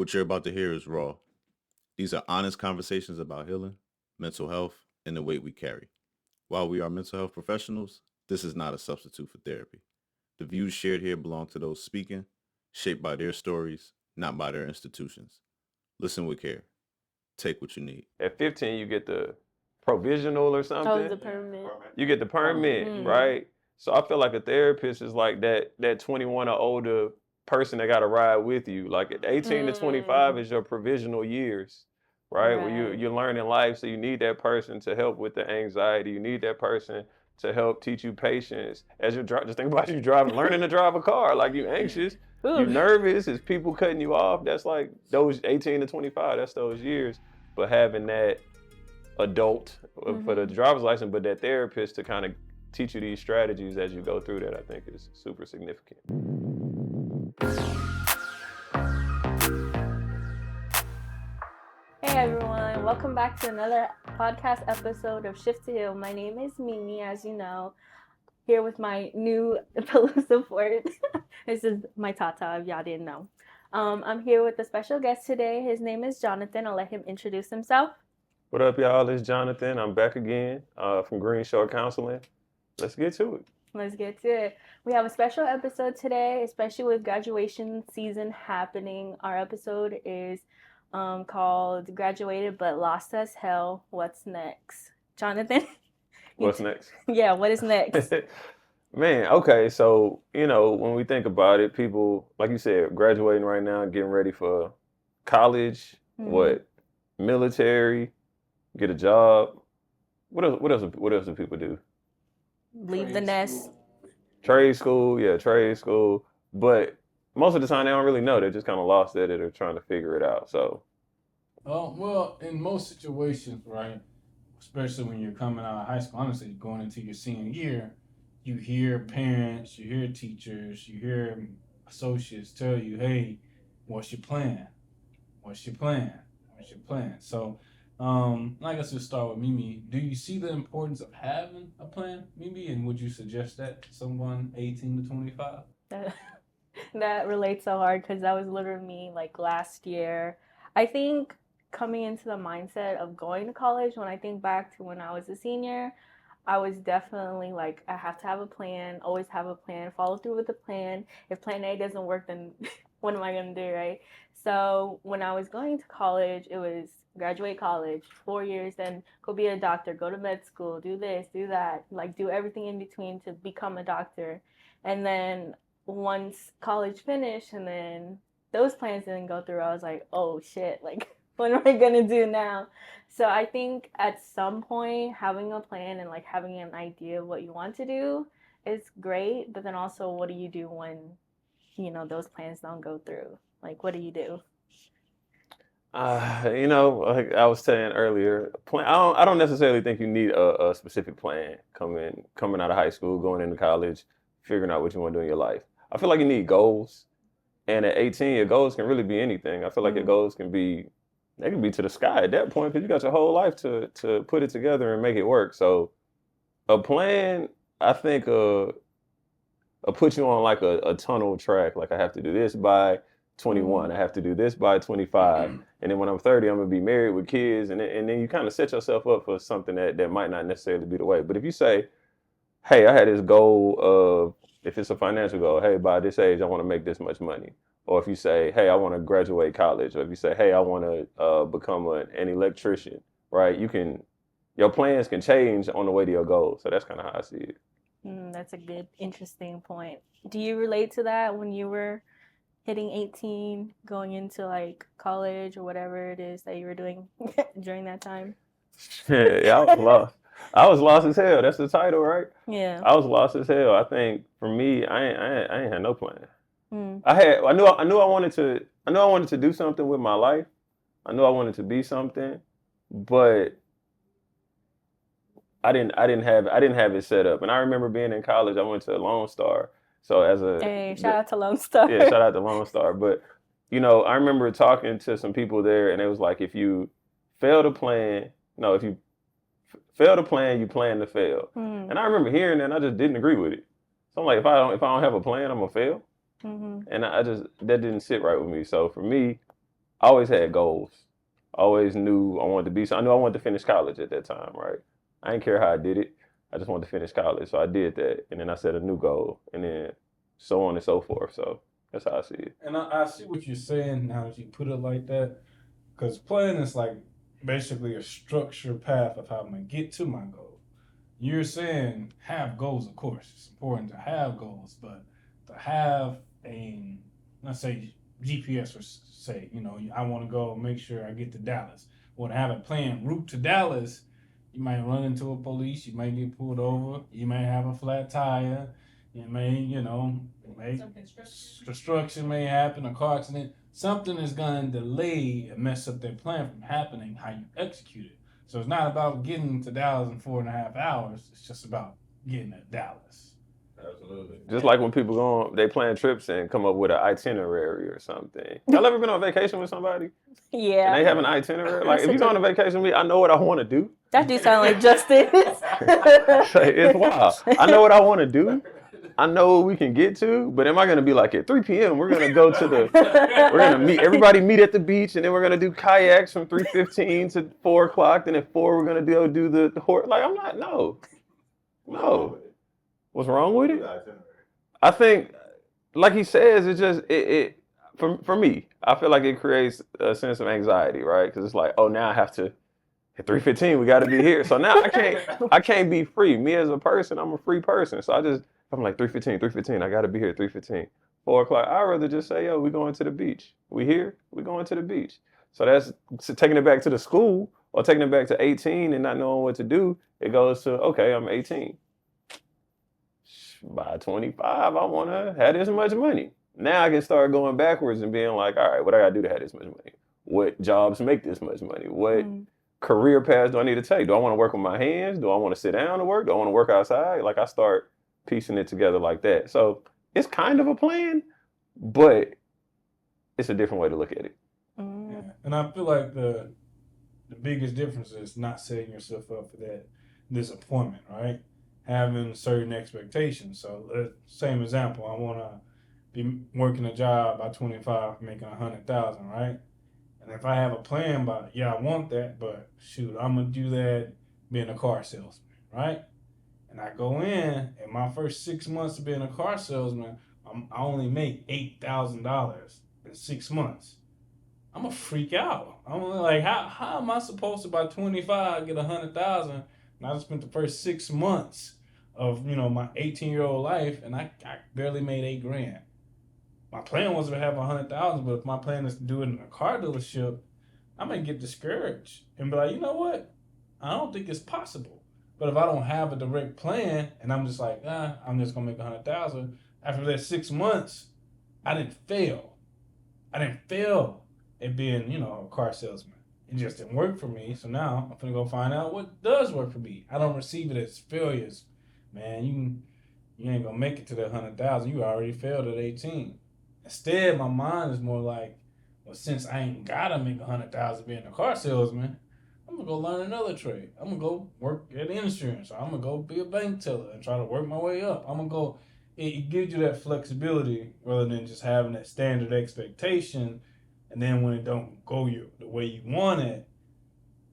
What you're about to hear is raw. These are honest conversations about healing, mental health, and the weight we carry. While we are mental health professionals, this is not a substitute for therapy. The views shared here belong to those speaking, shaped by their stories, not by their institutions. Listen with care. Take what you need. At 15, you get the provisional or something. Oh, the permit. You get the permit, right? So I feel like a therapist is like that 21 or older person that got to ride with you. Like at 18 to 25 is your provisional years, right? Where you're learning life. So you need that person to help with the anxiety. You need that person to help teach you patience. As you're just think about you driving, learning to drive a car. Like you anxious, you nervous. Is people cutting you off? That's like those 18 to 25. That's those years. But having that adult for the driver's license, but that therapist to kind of teach you these strategies as you go through that, I think is super significant. Hey everyone, welcome back to another podcast episode of Shift to Heal. My name is Mimi, as you know, here with my new pillow support. This is my tata, if y'all didn't know. I'm here with a special guest today. His name is Jonathan. I'll let him introduce himself. What up, y'all? It's Jonathan. I'm back again from Green Shore Counseling. Let's get to it. Let's get to it. We have a special episode today, especially with graduation season happening. Our episode is called Graduated But Lost as Hell. What's next? Jonathan? What's next? Yeah, what is next? Man, okay, so, when we think about it, people, like you said, graduating right now, getting ready for college, military, get a job. What else do people do? Leave the nest. Trade school. But most of the time they don't really know. They're just kind of lost at it or trying to figure it out. So, well, in most situations, right, especially when you're coming out of high school, honestly, going into your senior year, you hear parents, you hear teachers, you hear associates tell you, hey, what's your plan? So, I guess we'll start with Mimi. Do you see the importance of having a plan, Mimi? And would you suggest that to someone 18 to 25? That relates so hard because that was literally me like last year. I think coming into the mindset of going to college, when I think back to when I was a senior, I was definitely like, I have to have a plan, always have a plan, follow through with the plan. If plan A doesn't work, then what am I going to do, right? So when I was going to college, it was graduate college, 4 years, then go be a doctor, go to med school, do this, do that, like do everything in between to become a doctor. And then once college finished and then those plans didn't go through, I was like, oh shit, like what am I gonna do now? So I think at some point having a plan and like having an idea of what you want to do is great, but then also what do you do when those plans don't go through? Like what do you do? Like I was saying earlier, I don't necessarily think you need a specific plan coming out of high school, going into college, figuring out what you want to do in your life. I feel like you need goals, and at 18, your goals can really be anything. I feel like your goals can be to the sky at that point because you got your whole life to put it together and make it work. So a plan, I think, put you on like a tunnel track. Like I have to do this by 21. I have to do this by 25. And then when I'm 30, I'm going to be married with kids. And then you kind of set yourself up for something that might not necessarily be the way. But if you say, hey, I had this goal of, if it's a financial goal, hey, by this age, I want to make this much money. Or if you say, hey, I want to graduate college. Or if you say, hey, I want to become an electrician, right? Your plans can change on the way to your goals. So that's kind of how I see it. That's a good, interesting point. Do you relate to that when you were hitting 18, going into like college or whatever it is that you were doing during that time? Yeah, I was lost. I was lost as hell. That's the title, right? Yeah. I was lost as hell. I think for me, I ain't had no plan. I knew I wanted to do something with my life. I knew I wanted to be something, but I didn't have it set up. And I remember being in college. I went to Lone Star. So shout out to Lone Star. Yeah, shout out to Lone Star. But I remember talking to some people there, and it was like, if you fail to plan, if you fail to plan, you plan to fail. And I remember hearing that, and I just didn't agree with it. So I'm like, if I don't have a plan, I'm gonna fail. And that didn't sit right with me. So for me, I always had goals. I always knew I wanted to be. So I knew I wanted to finish college at that time, right? I didn't care how I did it. I just wanted to finish college, so I did that, and then I set a new goal, and then so on and so forth. So that's how I see it. And I see what you're saying now that you put it like that. Because playing is like basically a structured path of how I'm going to get to my goal. You're saying have goals, of course. It's important to have goals, but to have a, let's say, GPS or say, I want to go make sure I get to Dallas. Or to have a planned route to Dallas, you might run into a police, you might get pulled over, you might have a flat tire, you may, construction may happen, a car accident. Something is going to delay and mess up their plan from happening, how you execute it. So it's not about getting to Dallas in 4.5 hours. It's just about getting to Dallas. Absolutely. Just like when people go on, they plan trips and come up with an itinerary or something. Y'all ever been on vacation with somebody? Yeah. And they have an itinerary? Like, if you go on a vacation with me, I know what I want to do. That do sound like justice. It's wild. I know what I want to do. I know what we can get to, but am I going to be like at 3 p.m. we're going to go to we're going to everybody meet at the beach, and then we're going to do kayaks from 3:15 to 4 o'clock, then at 4 we're going to go do the horse. Like, I'm not, no. What's wrong with it? I think, like he says, it just, for me, I feel like it creates a sense of anxiety, right? Because it's like, oh, now I have to, at 3:15 we got to be here. So now I can't be free. Me as a person, I'm a free person. So I'm like 3:15, I got to be here at 3:15. 4 o'clock, I'd rather just say, yo, we going to the beach. We here, we going to the beach. So that's taking it back to the school or taking it back to 18 and not knowing what to do. It goes to, okay, I'm 18. By 25, I want to have this much money. Now I can start going backwards and being like, all right, what I got to do to have this much money? What jobs make this much money? What career paths do I need to take? Do I want to work with my hands? Do I want to sit down and work? Do I want to work outside? Like, I start piecing it together like that. So it's kind of a plan, but it's a different way to look at it. Yeah. And I feel like the biggest difference is not setting yourself up for that disappointment, right? Having certain expectations. So, same example, I want to be working a job by 25, making 100,000, right? And if I have a plan about, I want that, but shoot, I'm gonna do that being a car salesman, right? And I go in my first 6 months of being a car salesman, I only make $8,000 in 6 months. I'm gonna freak out. I'm like, how am I supposed to by 25 get 100,000? And I just spent the first 6 months of my 18-year-old life, and I barely made $8,000. My plan was to have 100,000, but if my plan is to do it in a car dealership, I may get discouraged and be like, you know what? I don't think it's possible. But if I don't have a direct plan and I'm just like, I'm just gonna make 100,000. After that 6 months, I didn't fail. At being, a car salesman. It just didn't work for me. So now I'm gonna go find out what does work for me. I don't receive it as failures. Man, you ain't gonna make it to that 100,000. You already failed at 18. Instead, my mind is more like, well, since I ain't gotta make 100,000 being a car salesman, I'm gonna go learn another trade. I'm gonna go work at insurance. I'm gonna go be a bank teller and try to work my way up. I'm gonna go. It gives you that flexibility rather than just having that standard expectation. And then when it don't go the way you want it,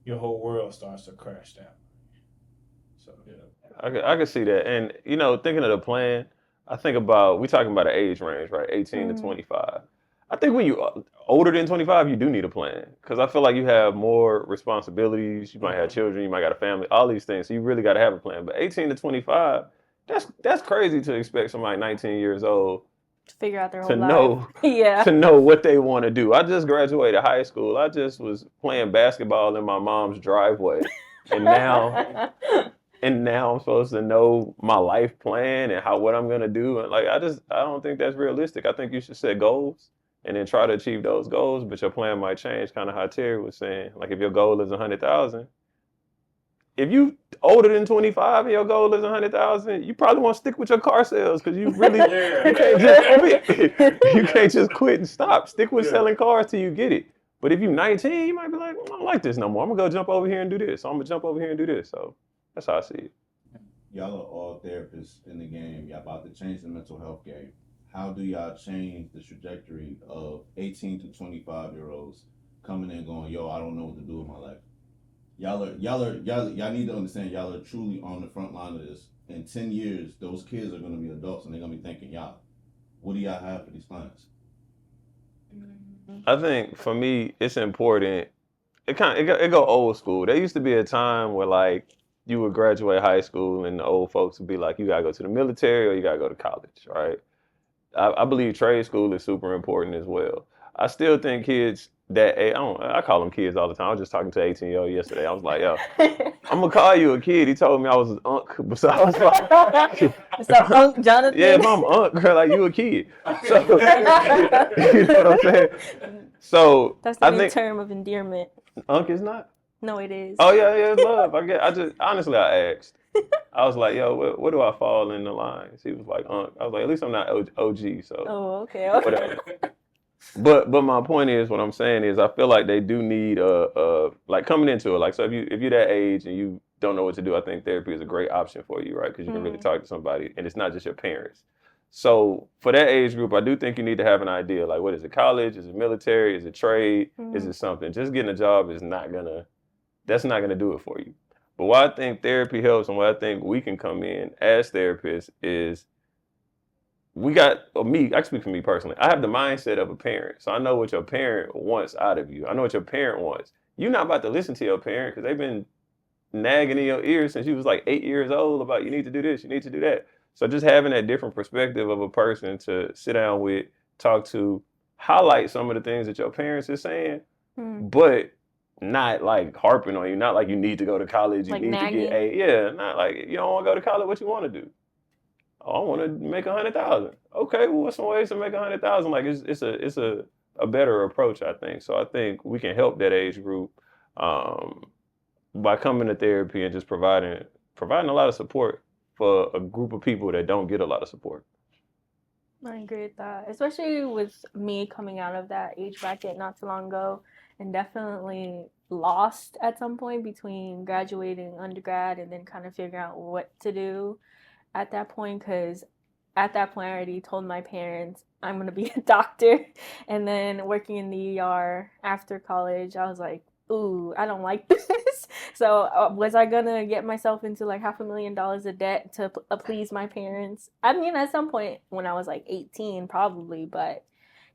your whole world starts to crash down. So yeah, I can see that. And thinking of the plan, I think about, we talking about an age range, right? 18 to 25. I think when you older than 25, you do need a plan, because I feel like you have more responsibilities. You might have children, you might got a family, all these things. So you really got to have a plan. But 18 to 25, that's crazy to expect somebody 19 years old to figure out their whole to life. know to know what they want to do. I just graduated high school. I just was playing basketball in my mom's driveway, and now I'm supposed to know my life plan and what I'm gonna do. And I don't think that's realistic. I think you should set goals and then try to achieve those goals, but your plan might change. Kind of how Terry was saying, like if your goal is 100,000. If you older than 25 and your goal is 100,000, you probably want to stick with your car sales, because you really you can't just quit. You can't just quit and stop. Stick with selling cars till you get it. But if you're 19, you might be like, I don't like this no more. I'm gonna go jump over here and do this. So I'm gonna jump over here and do this. So that's how I see it. Y'all are all therapists in the game. Y'all about to change the mental health game. How do y'all change the trajectory of 18 to 25-year-olds coming in going, yo, I don't know what to do with my life. Y'all need to understand y'all are truly on the front line of this. In 10 years, those kids are gonna be adults and they're gonna be thinking, y'all, what do y'all have for these clients? I think for me, it's important. It go old school. There used to be a time where like you would graduate high school and the old folks would be like, you gotta go to the military or you gotta go to college, right? I believe trade school is super important as well. I still think kids that I call them kids all the time. I was just talking to an 18-year-old yesterday. I was like, yo, I'm gonna call you a kid. He told me I was an unk, so I was like, So, Unc Jonathan. yeah, if I'm an unk, girl, like you a kid. So, you know what I'm saying? So That's the I new think term of endearment. unk is not. No, it is. Oh yeah, it's love. I just honestly I asked. I was like, yo, what do I fall in the lines? He was like, unk. I was like, at least I'm not OG, so Oh, okay. whatever. But my point is, what I'm saying is, I feel like they do need like coming into it. Like, so if you're that age and you don't know what to do, I think therapy is a great option for you, right? Because you can really talk to somebody, and it's not just your parents. So for that age group, I do think you need to have an idea. Like, what is it? College? Is it military? Is it trade? Is it something? Just getting a job is that's not gonna do it for you. But what I think therapy helps, and what I think we can come in as therapists is I speak for me personally. I have the mindset of a parent. So I know what your parent wants out of you. I know what your parent wants. You're not about to listen to your parent because they've been nagging in your ear since you was like 8 years old about you need to do this, you need to do that. So just having that different perspective of a person to sit down with, talk to, highlight some of the things that your parents are saying, but not like harping on you, not like you need to go to college, you Like need nagging. to get A. Yeah, not like you don't want to go to college, what you want to do? Oh, I want to make 100,000. Okay, well, what's some ways to make 100,000? Like it's a better approach, I think. So I think we can help that age group by coming to therapy and just providing a lot of support for a group of people that don't get a lot of support. I agree with that, especially with me coming out of that age bracket not too long ago, and definitely lost at some point between graduating undergrad and then kind of figuring out what to do at that point, because at that point I already told my parents I'm going to be a doctor, and then working in the ER after college, I was like, ooh, I don't like this. So was I gonna get myself into like $500,000 of debt to please my parents? I mean, at some point when I was like 18 probably, but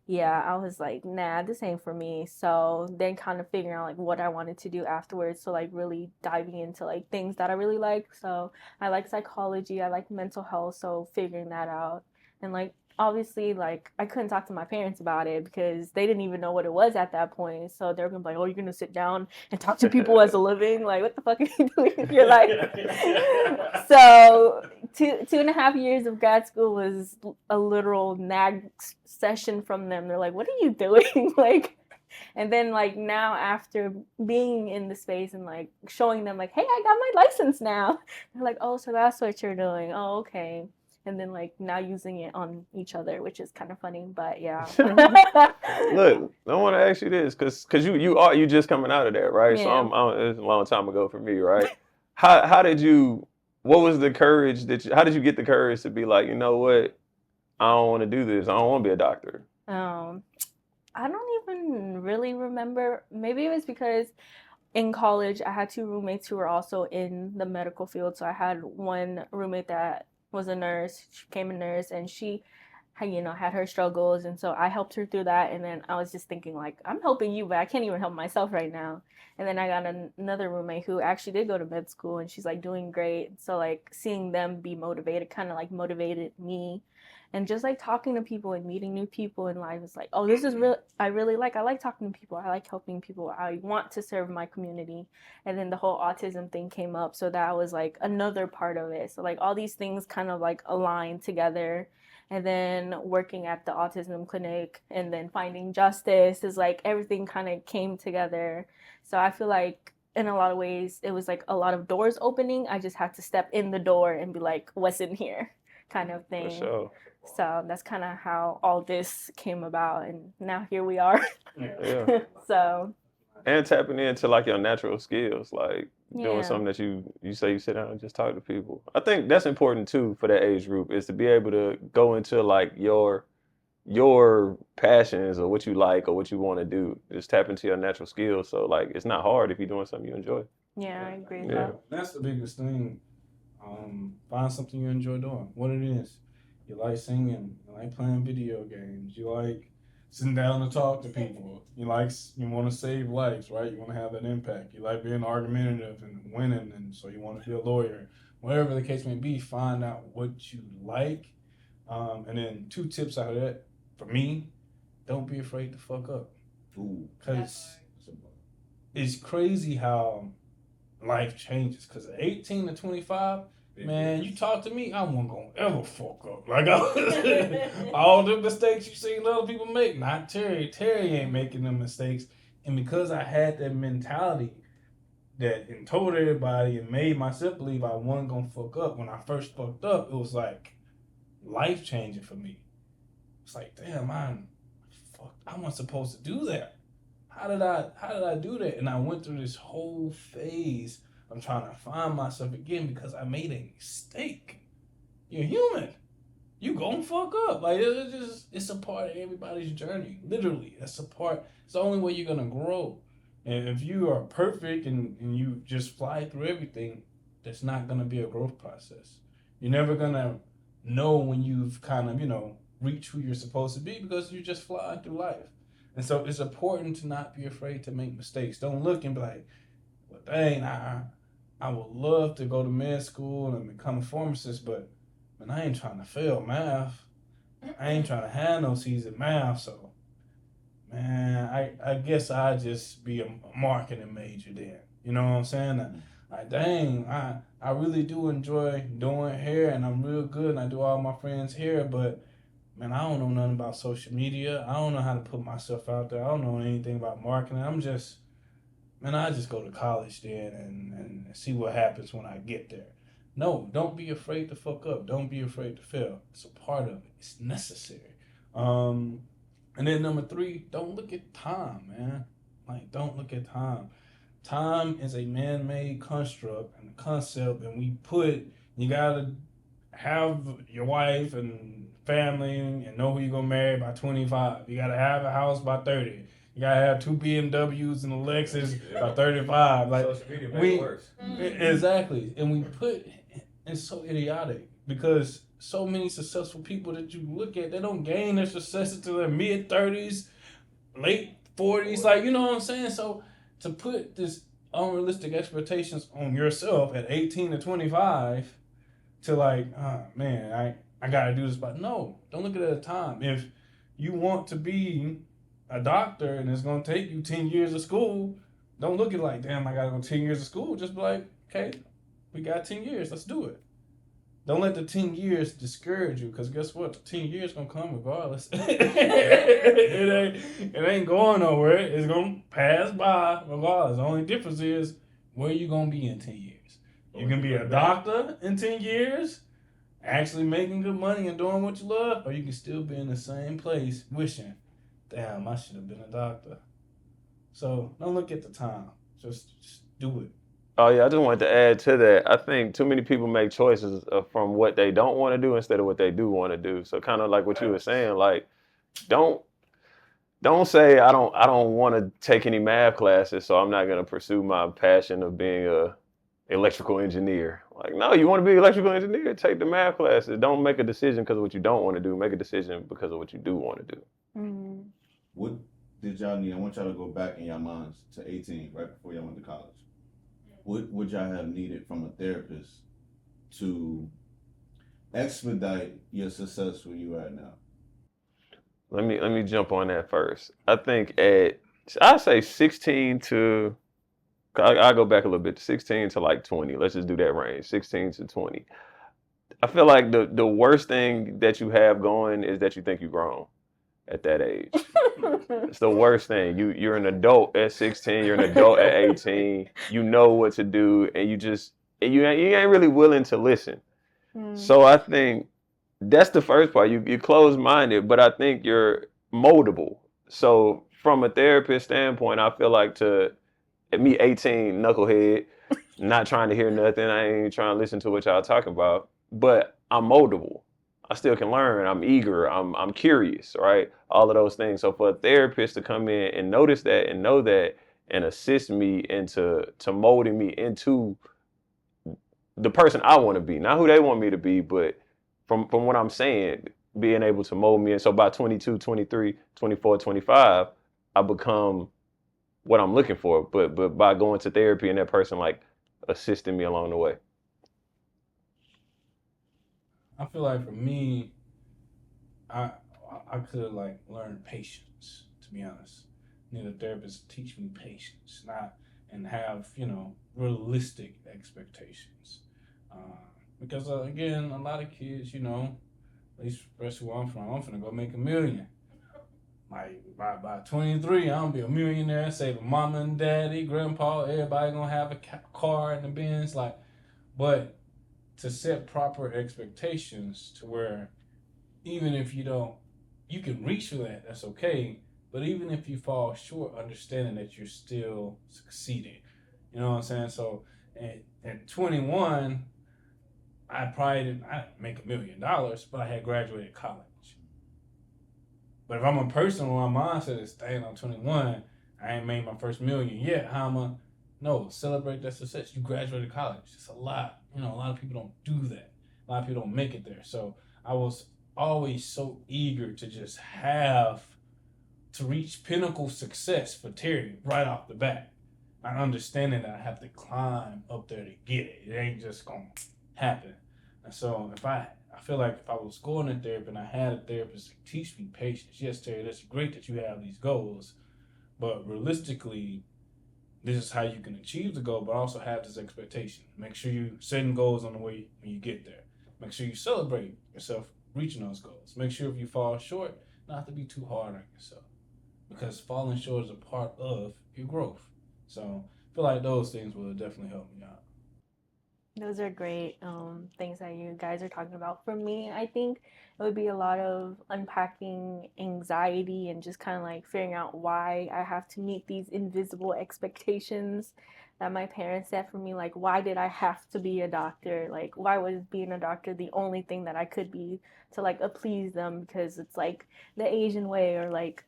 yeah, I was like, nah, this ain't for me. So then kind of figuring out like what I wanted to do afterwards. So like really diving into like things that I really like. So I like psychology, I like mental health. So figuring that out. And like obviously like I couldn't talk to my parents about it because they didn't even know what it was at that point. So they're gonna be like, oh, you're gonna sit down and talk to people as a living? Like, what the fuck are you doing with your life? So 2.5 years of grad school was a literal nag session from them. They're like, what are you doing? Like, and then like now after being in the space and like showing them like, hey, I got my license now. They're like, oh, so that's what you're doing. Oh, okay. And then like now using it on each other, which is kind of funny, but yeah. Look, I want to ask you this because you just coming out of that, right? Yeah. So it's a long time ago for me, right? How did you? What was the courage how did you get the courage to be like, you know what? I don't want to do this. I don't want to be a doctor. I don't even really remember. Maybe it was because in college I had 2 roommates who were also in the medical field. So I had one roommate that was a nurse. She became a nurse, and she had her struggles, and so I helped her through that. And then I was just thinking like, I'm helping you, but I can't even help myself right now. And then I got another roommate who actually did go to med school, and she's like doing great. So like seeing them be motivated kind of like motivated me. And just like talking to people and meeting new people in life, it's like, oh, this is real. I like talking to people. I like helping people. I want to serve my community. And then the whole autism thing came up. So that was like another part of it. So like all these things kind of like aligned together. And then working at the autism clinic and then finding justice is like everything kind of came together. So I feel like in a lot of ways, it was like a lot of doors opening. I just had to step in the door and be like, what's in here kind of thing. For sure. So that's kind of how all this came about, and now here we are. Yeah. So. And tapping into like your natural skills, like Yeah. doing something that you say you sit down and just talk to people. I think that's important too for that age group, is to be able to go into like your your passions or what you like or what you want to do. Just tap into your natural skills. So like, it's not hard if you're doing something you enjoy. Yeah, I agree with Yeah. that. That's the biggest thing. Find something you enjoy doing. What it is. You like singing. You like playing video games. You like sitting down to talk to people. You want to save lives, right? You want to have that impact. You like being argumentative and winning, and so you want to be a lawyer. Whatever the case may be, find out what you like. And then 2 tips out of that for me: don't be afraid to fuck up. Ooh. Because it's crazy how life changes. Because at 18 to 25, man, you talk to me, I wasn't gonna ever fuck up. Like all the mistakes you seen other people make, not Terry. Terry ain't making them mistakes. And because I had that mentality that and told everybody and made myself believe I wasn't gonna fuck up, when I first fucked up, it was like life changing for me. It's like, damn, I wasn't supposed to do that. How did I do that? And I went through this whole phase of trying to find myself again because I made a mistake. You're human. You gonna fuck up. Like it's a part of everybody's journey. Literally. It's the only way you're gonna grow. And if you are perfect and you just fly through everything, that's not gonna be a growth process. You're never gonna know when you've kind of, reached who you're supposed to be because you just fly through life. And so it's important to not be afraid to make mistakes. Don't look and be like, well, dang, I would love to go to med school and become a pharmacist, but man, I ain't trying to fail math. I ain't trying to have no C's in math. So, man, I guess I just be a marketing major then. You know what I'm saying? Like, dang, I really do enjoy doing hair and I'm real good and I do all my friends' hair, but man, I don't know nothing about social media. I don't know how to put myself out there. I don't know anything about marketing. I just go to college then and see what happens when I get there. No, don't be afraid to fuck up. Don't be afraid to fail. It's a part of it. It's necessary. And then number 3, don't look at time, man. Like, don't look at time. Time is a man-made construct and a concept, and you gotta have your wife and family and know who you're gonna marry by 25. You gotta have a house by 30. You gotta have 2 BMWs and a Lexus by 35. Like, Social media makes it worse. Exactly. And it's so idiotic because so many successful people that you look at, they don't gain their success until their mid 30s, late 40s. Like, you know what I'm saying? So to put this unrealistic expectations on yourself at 18 to 25 to like, man, I gotta do this, but no, don't look at it at a time. If you want to be a doctor and it's gonna take you 10 years of school, don't look at it like, damn, I gotta go 10 years of school. Just be like, okay, we got 10 years, let's do it. Don't let the 10 years discourage you, because guess what? The 10 years gonna come regardless. it ain't going nowhere. It's gonna pass by regardless. The only difference is where you gonna be in 10 years. You can be a doctor in 10 years, actually making good money and doing what you love, or you can still be in the same place wishing, damn, I should have been a doctor. So don't look at the time. Just do it. Oh yeah, I just wanted to add to that. I think too many people make choices from what they don't want to do instead of what they do want to do. So kind of like what you were saying, like don't say I don't want to take any math classes, so I'm not gonna pursue my passion of being a electrical engineer. Like, no, you want to be an electrical engineer, take the math classes. Don't make a decision because of what you don't want to do. Make a decision because of what you do want to do. Mm-hmm. What did y'all need? I want y'all to go back in your minds to 18, right before y'all went to college. What would y'all have needed from a therapist to expedite your success where you are now? Let me jump on that first. I think I say 16 to, I'll go back a little bit, 16 to like 20. Let's just do that range, 16 to 20. I feel like the worst thing that you have going is that you think you're grown at that age. It's the worst thing. You're an adult at 16, you're an adult at 18, you know what to do, and you ain't really willing to listen. So I think that's the first part. You're closed-minded, but I think you're moldable. So from a therapist standpoint, I feel like me 18, knucklehead, not trying to hear nothing, I ain't trying to listen to what y'all talking about, but I'm moldable. I still can learn. I'm eager. I'm curious, right? All of those things. So for a therapist to come in and notice that and know that and assist me into to molding me into the person I want to be, not who they want me to be, but from what I'm saying, being able to mold me. And so by 22, 23, 24, 25, I become what I'm looking for. But by going to therapy and that person like assisting me along the way. I feel like for me, I I could like learn patience. To be honest, I need a therapist to teach me patience, not and have realistic expectations. Uh, because again, a lot of kids, at least especially where I'm from, I'm finna go make 1 million. Like by 23, I'm gonna be a millionaire, saving mama and daddy, grandpa, everybody gonna have a car and the Benz. Like, but to set proper expectations to where even if you don't, you can reach for that. That's okay. But even if you fall short, understanding that you're still succeeding. You know what I'm saying? So at 21, I didn't make $1 million, but I had graduated college. But if I'm a person where my mindset is staying on 21, I ain't made my first million yet. How am I? No, celebrate that success. You graduated college. It's a lot. A lot of people don't do that. A lot of people don't make it there. So I was always so eager to just have to reach pinnacle success for Terry right off the bat. I understanding that I have to climb up there to get it. It ain't just gonna happen. And so I feel like if I was going to therapy and I had a therapist to teach me patience, yes, Terry, that's great that you have these goals, but realistically, this is how you can achieve the goal, but also have this expectation. Make sure you setting goals on the way when you get there. Make sure you celebrate yourself reaching those goals. Make sure if you fall short, not to be too hard on yourself, because falling short is a part of your growth. So I feel like those things will definitely help me out. Those are great things that you guys are talking about. For me, I think it would be a lot of unpacking anxiety and just kind of like figuring out why I have to meet these invisible expectations that my parents set for me. Like, why did I have to be a doctor? Like, why was being a doctor the only thing that I could be to like appease them? Because it's like the Asian way, or like,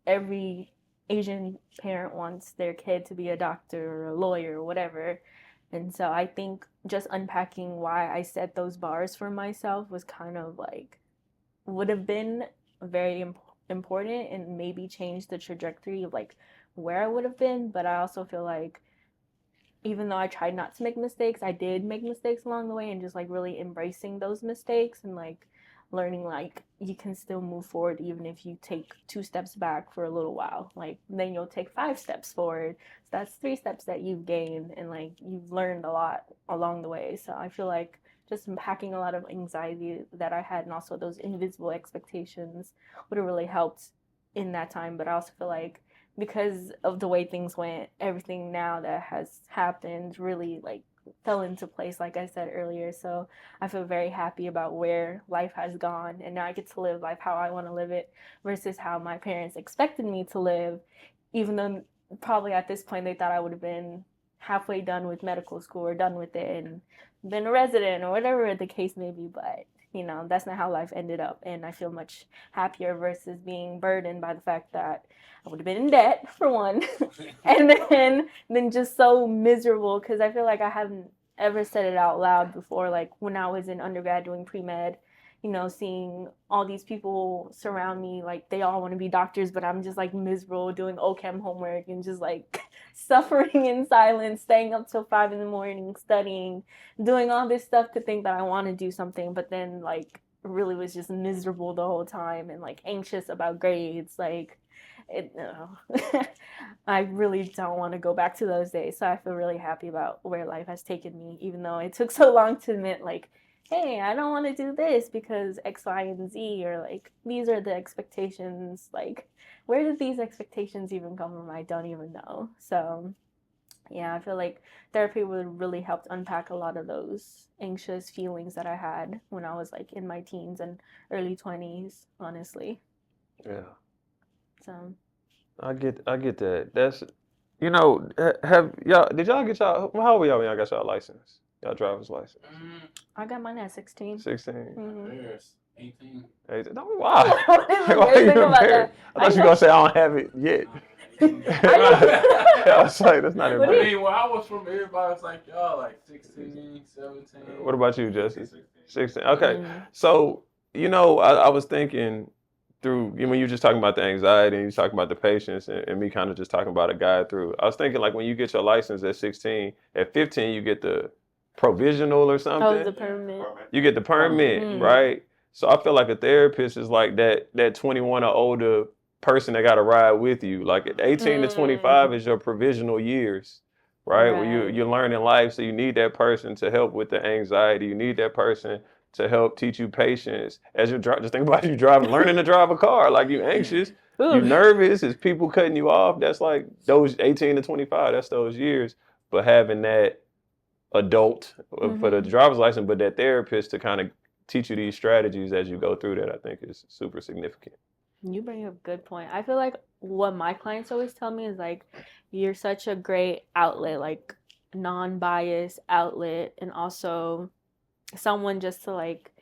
every Asian parent wants their kid to be a doctor or a lawyer or whatever. And so I think just unpacking why I set those bars for myself was kind of like, would have been very important and maybe changed the trajectory of like where I would have been. But I also feel like even though I tried not to make mistakes, I did make mistakes along the way, and just like really embracing those mistakes and like learning like you can still move forward even if you take 2 steps back for a little while. Like then you'll take 5 steps forward. So that's 3 steps that you've gained, and like you've learned a lot along the way. So I feel like just unpacking a lot of anxiety that I had and also those invisible expectations would have really helped in that time. But I also feel like because of the way things went, everything now that has happened really like fell into place, like I said earlier. So I feel very happy about where life has gone, and now I get to live life how I want to live it versus how my parents expected me to live, even though probably at this point they thought I would have been halfway done with medical school or done with it and been a resident or whatever the case may be. But that's not how life ended up, and I feel much happier versus being burdened by the fact that I would have been in debt for one, and then just so miserable because I feel like I haven't ever said it out loud before. Like when I was in undergrad doing pre-med, seeing all these people surround me, like they all want to be doctors, but I'm just like miserable doing OChem homework and just like suffering in silence, staying up till 5 in the morning, studying, doing all this stuff to think that I want to do something, but then like really was just miserable the whole time and like anxious about grades. Like no. I really don't want to go back to those days. So I feel really happy about where life has taken me, even though it took so long to admit, like, hey, I don't want to do this because X, Y, and Z, or like, these are the expectations. Like, where did these expectations even come from? I don't even know. So, yeah, I feel like therapy would really help unpack a lot of those anxious feelings that I had when I was like in my teens and early 20s, honestly. Yeah. So I get that. That's have y'all did y'all get y'all how old were y'all when y'all got y'all license? Y'all driver's license. I got mine at 16. 16. Mhm. There's 18. 18. No, why? What is the Why weird you thing about embarrassed? that? I thought you were going to say I don't have it yet. I was like, that's not What do you- embarrassing. Where I was from, everybody was like, y'all, like 16, 17. What about you, Jesse? 16. Okay. Mm. So, I was thinking through, when you were just talking about the anxiety and you talking about the patience and me kind of just talking about a guide through, I was thinking like when you get your license at 16, at 15, you get the provisional or something. Oh, the permit. You get the permit, Mm. right? So I feel like a therapist is like that 21 or older person that got to ride with you. Like at 18 to 25 is your provisional years, right? Where you're learning life. So you need that person to help with the anxiety. You need that person to help teach you patience. As you're just think about you driving, learning to drive a car. Like you anxious, you nervous, is people cutting you off. That's like those 18 to 25, that's those years. But having that adult for the driver's license, but that therapist to kind of teach you these strategies as you go through that, I think is super significant. You bring up a good point. I feel like what my clients always tell me is like, you're such a great outlet, like non-biased outlet, and also someone just to like,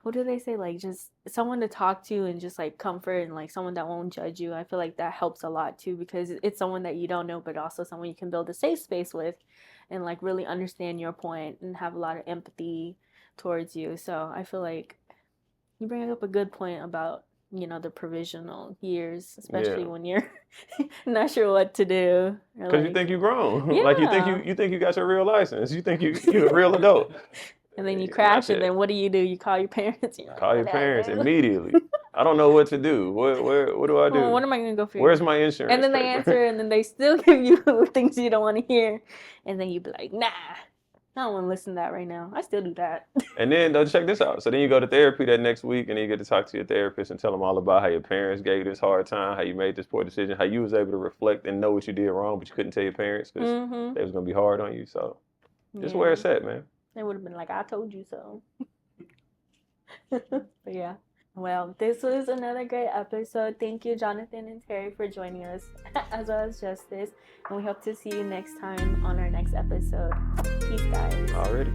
what do they say? Like just someone to talk to and just like comfort and like someone that won't judge you. I feel like that helps a lot too, because it's someone that you don't know, but also someone you can build a safe space with and like really understand your point and have a lot of empathy towards you. So I feel like you bring up a good point about, the provisional years, especially when you're not sure what to do. Because you think you're grown. Yeah. Like you think you got your real lice. You think you're a real adult. And then you crash, and then what do? You call your parents. Call your parents immediately. I don't know what to do. What do I do? Well, what am I going to go for? Where's my insurance? And then they answer, and then they still give you things you don't want to hear. And then you be like, nah, I don't want to listen to that right now. I still do that. And then, check this out. So then you go to therapy that next week, and then you get to talk to your therapist and tell them all about how your parents gave you this hard time, how you made this poor decision, how you was able to reflect and know what you did wrong, but you couldn't tell your parents because they was going to be hard on you. So just where it's at, man. They would have been like, I told you so. But yeah. Well, this was another great episode. Thank you, Jonathan and Terry, for joining us, as well as Justice. And we hope to see you next time on our next episode. Peace, guys. Already.